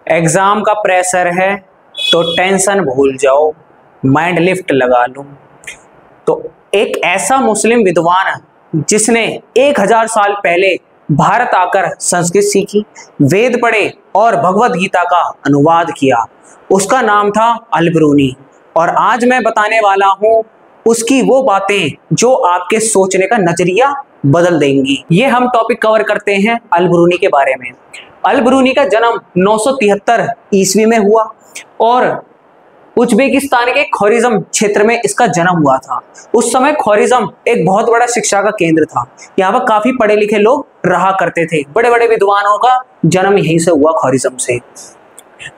Exam का pressure है तो टेंशन भूल जाओ, माइंड लिफ्ट लगा लूं। तो एक ऐसा मुस्लिम विद्वान जिसने 1000 साल पहले भारत आकर संस्कृत सीखी, वेद पढ़े और भगवत गीता का अनुवाद किया, उसका नाम था अल-बिरूनी। और आज मैं बताने वाला हूं उसकी वो बातें जो आपके सोचने का नजरिया बदल देंगी। ये हम टॉपिक कवर करते हैं अल-बिरूनी के बारे में। अल-बिरूनी का जन्म 973 ईस्वी में हुआ और उज्बेकिस्तान के खोरिज्म क्षेत्र में इसका जन्म हुआ था। उस समय खोरिज्म एक बहुत बड़ा शिक्षा का केंद्र था। यहाँ पर काफी पढ़े लिखे लोग रहा करते थे, बड़े बड़े विद्वानों का जन्म यहीं से हुआ, खोरिज्म से।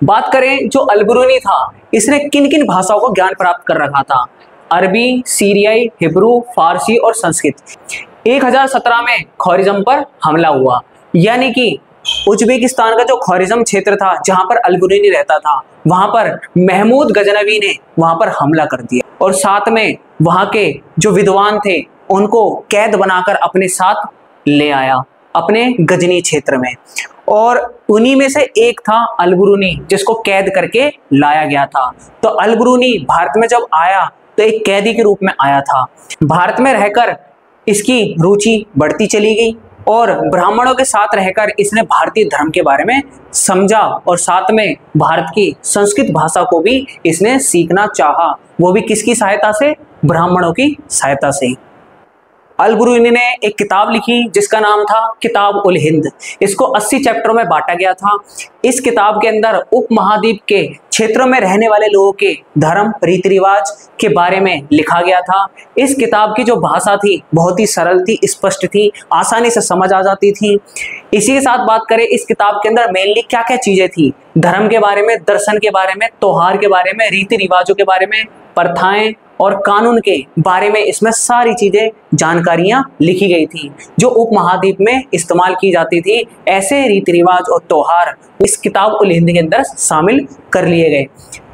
बात करें जो अल-बिरूनी था, इसने किन किन भाषाओं को ज्ञान प्राप्त कर रखा था? अरबी, सीरियाई, हिब्रू, फारसी और संस्कृत। 1017 में खोरिज्म पर हमला हुआ, यानी कि उज्बेकिस्तान का जो खोरिज्म क्षेत्र था जहां पर अल-बिरूनी रहता था, वहां पर महमूद गजनवी ने वहां पर हमला कर दिया और साथ में वहां के जो विद्वान थे उनको कैद बनाकर अपने साथ ले आया अपने गजनी क्षेत्र में। और उन्हीं में से एक था अल-बिरूनी जिसको कैद करके लाया गया था। तो अल-बिरूनी भारत में जब आया तो एक कैदी के रूप में आया था। भारत में रहकर इसकी रुचि बढ़ती चली गई और ब्राह्मणों के साथ रहकर इसने भारतीय धर्म के बारे में समझा और साथ में भारत की संस्कृत भाषा को भी इसने सीखना चाहा, वो भी किसकी सहायता से? ब्राह्मणों की सहायता से। अल-बिरूनी ने एक किताब लिखी जिसका नाम था किताब उल हिंद। इसको 80 चैप्टरों में बांटा गया था। इस किताब के अंदर उपमहाद्वीप के क्षेत्रों में रहने वाले लोगों के धर्म, रीति रिवाज के बारे में लिखा गया था। इस किताब की जो भाषा थी बहुत ही सरल थी, स्पष्ट थी, आसानी से समझ आ जाती थी। इसी के साथ बात करें इस किताब के अंदर मेनली क्या क्या चीजें थी? धर्म के बारे में, दर्शन के बारे में, त्योहार के बारे में, रीति रिवाजों के बारे में, प्रथाएं और कानून के बारे में इसमें सारी चीजें, जानकारियां लिखी गई थी जो उपमहाद्वीप में इस्तेमाल की जाती थी। ऐसे रीति रिवाज और त्योहार इस किताब उल हिंद के अंदर शामिल कर लिए गए।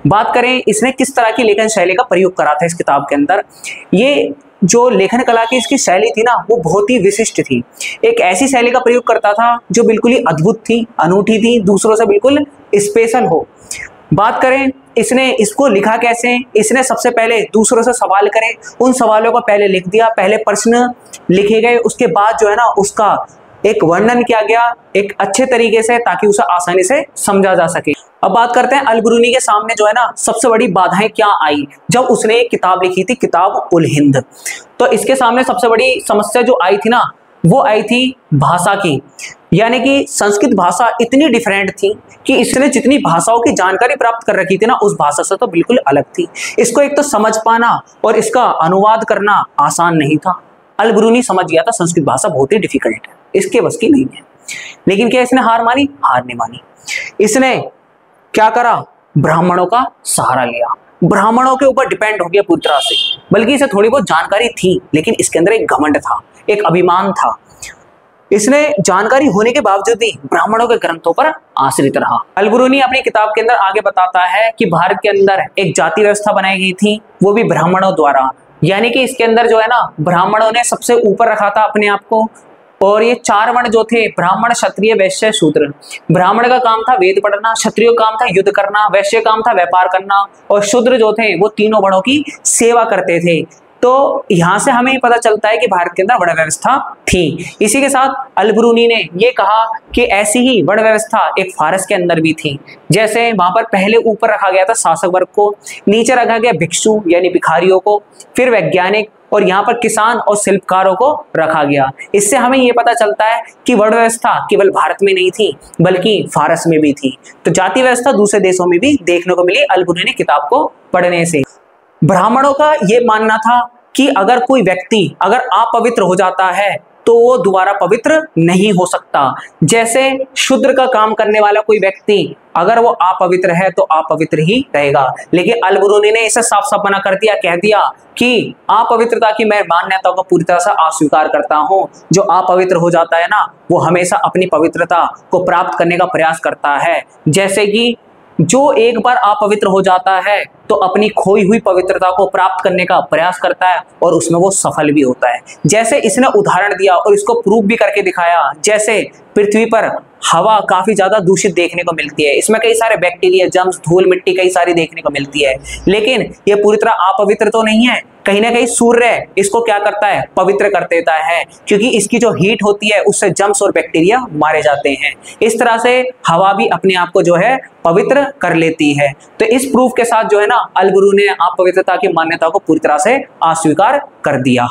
बात करें इसने किस तरह की लेखन शैली का प्रयोग करा था इस किताब के अंदर, ये जो लेखन कला की इसकी शैली थी ना, वो बहुत ही विशिष्ट थी। एक ऐसी शैली का प्रयोग करता था जो बिल्कुल ही अद्भुत थी, अनूठी थी, दूसरों से बिल्कुल स्पेशल हो। बात करें इसने इसको लिखा कैसे? इसने सबसे पहले दूसरों से सवाल करे, उन सवालों को पहले लिख दिया, पहले प्रश्न लिखे गए, उसके बाद जो है ना उसका एक वर्णन किया गया एक अच्छे तरीके से ताकि उसे आसानी से समझा जा सके। अब बात करते हैं अल-बिरूनी के सामने जो है ना सबसे बड़ी बाधाएं क्या आई जब उसने एक किताब लिखी थी किताब उल हिंद। तो इसके सामने सबसे बड़ी समस्या जो आई थी ना वो आई थी भाषा की, यानी कि संस्कृत भाषा इतनी डिफरेंट थी कि इसने जितनी भाषाओं की जानकारी प्राप्त कर रखी थी ना उस भाषा से तो बिल्कुल अलग थी। इसको एक तो समझ पाना और इसका अनुवाद करना आसान नहीं था। अल-बिरूनी समझ गया था संस्कृत भाषा बहुत ही डिफिकल्ट है, इसके बस की नहीं है। लेकिन क्या इसने हार मानी? हार नहीं मानी। इसने क्या करा? ब्राह्मणों का सहारा लिया, ब्राह्मणों के ऊपर डिपेंड हो गया पूरी तरह से। बल्कि इसे थोड़ी बहुत जानकारी थी लेकिन इसके अंदर एक घमंड था, एक अभिमान था। इसने जानकारी होने के बावजूद भी ब्राह्मणों के ग्रंथों पर आश्रित रहा। अल-बिरूनी अपनी किताब के अंदर आगे बताता है कि भारत के अंदर एक जाति व्यवस्था बनाई गई थी, वो भी ब्राह्मणों द्वारा, यानी कि इसके अंदर जो है ना ब्राह्मणों ने सबसे ऊपर रखा था अपने आप को। और ये 4 वर्ण जो थे, ब्राह्मण, क्षत्रिय, वैश्य, शूद्र। ब्राह्मण का काम था वेद पढ़ना, क्षत्रिय का काम था युद्ध करना, वैश्य काम था व्यापार करना और शूद्र जो थे वो तीनों वर्णों की सेवा करते थे। तो यहां से हमें पता चलता है कि भारत के अंदर वर्ण व्यवस्था थी। इसी के साथ अल-बिरूनी ने ये कहा कि ऐसी ही वर्ण व्यवस्था एक फारस के अंदर भी थी। जैसे वहां पर पहले ऊपर रखा गया था शासक वर्ग को, नीचे रखा गया भिक्षु यानी भिखारियों को, फिर वैज्ञानिक और यहाँ पर किसान और शिल्पकारों को रखा गया। इससे हमें ये पता चलता है कि वर्ण व्यवस्था केवल भारत में नहीं थी बल्कि फारस में भी थी। तो जाति व्यवस्था दूसरे देशों में भी देखने को मिली अल-बिरूनी किताब को पढ़ने से। ब्राह्मणों का ये मानना था कि अगर कोई व्यक्ति अगर अपवित्र हो जाता है तो वो दोबारा पवित्र नहीं हो सकता। जैसे शूद्र का काम करने वाला कोई व्यक्ति अगर वो अपवित्र है तो अपवित्र ही रहेगा। लेकिन अल-बिरूनी ने इसे साफ साफ मना कर दिया, कह दिया कि अपवित्रता की मैं मान्यताओं का पूरी तरह से अस्वीकार करता हूं। जो अपवित्र हो जाता है ना वो हमेशा अपनी पवित्रता को प्राप्त करने का प्रयास करता है। जैसे कि जो एक बार अपवित्र हो जाता है तो अपनी खोई हुई पवित्रता को प्राप्त करने का प्रयास करता है और उसमें वो सफल भी होता है। जैसे इसने उदाहरण दिया और इसको प्रूव भी करके दिखाया। जैसे पृथ्वी पर हवा काफी ज्यादा दूषित देखने को मिलती है, इसमें कई सारे बैक्टीरिया, जर्म्स, धूल मिट्टी कई सारी देखने को मिलती है, लेकिन ये पूरी तरह अपवित्र तो नहीं है। कहीं ना कहीं सूर्य इसको क्या करता है, पवित्र कर देता है, क्योंकि इसकी जो हीट होती है उससे जर्म्स और बैक्टीरिया मारे जाते हैं। इस तरह से हवा भी अपने आप को जो है पवित्र कर लेती है। तो इस प्रूफ के साथ जो है ना, अल गुरू ने अपवित्रता की मान्यता को पूरी तरह से अस्वीकार कर दिया।